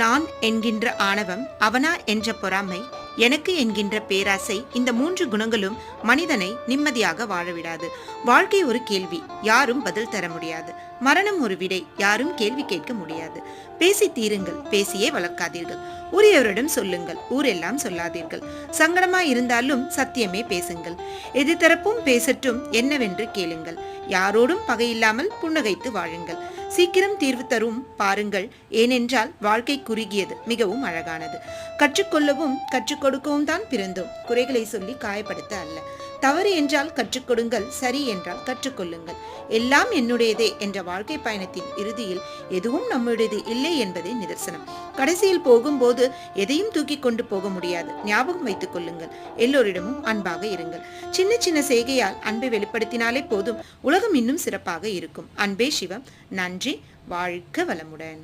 நான் என்கின்ற ஆணவம், அவனா என்ற பொறாமை, எனக்கு என்கின்ற பேராசை, இந்த 3 குணங்களும் மனிதனை நிம்மதியாக வாழவிடாது. வாழ்க்கை ஒரு கேள்வி, யாரும் பதில் தர முடியாது. மரணம் ஒரு விடை, யாரும் கேள்வி கேட்க முடியாது. பேசி தீருங்கள், பேசியே வளர்க்காதீர்கள். உரியவரிடம் சொல்லுங்கள், ஊரெல்லாம் சொல்லாதீர்கள். சங்கடமாய் இருந்தாலும் சத்தியமே பேசுங்கள். எதிர்த்தரப்பும் பேசட்டும், என்னவென்று கேளுங்கள். யாரோடும் பகையில்லாமல் புன்னகைத்து வாழுங்கள். சீக்கிரம் தீர்வு தரும் பாருங்கள். ஏனென்றால் வாழ்க்கை குறுகியது, மிகவும் அழகானது. கற்றுக்கொள்ளவும் கற்றுக் கொடுக்கவும் தான் பிறந்தோம், குறைகளை சொல்லி காயப்படுத்த அல்ல. தவறு என்றால் கற்றுக் கொடுங்கள், சரி என்றால் கற்றுக்கொள்ளுங்கள். எல்லாம் என்னுடையதே என்ற வாழ்க்கை பயணத்தின் இறுதியில் எதுவும் நம்முடையது இல்லை என்பதே நிதர்சனம். கடைசியில் போகும்போது எதையும் தூக்கி கொண்டு போக முடியாது. ஞாபகம் வைத்துக் கொள்ளுங்கள். எல்லோரிடமும் அன்பாக இருங்கள். சின்ன சின்ன செய்கையால் அன்பை வெளிப்படுத்தினாலே போதும், உலகம் இன்னும் சிறப்பாக இருக்கும். அன்பே சிவம். நன்றி. வாழ்க வளமுடன்.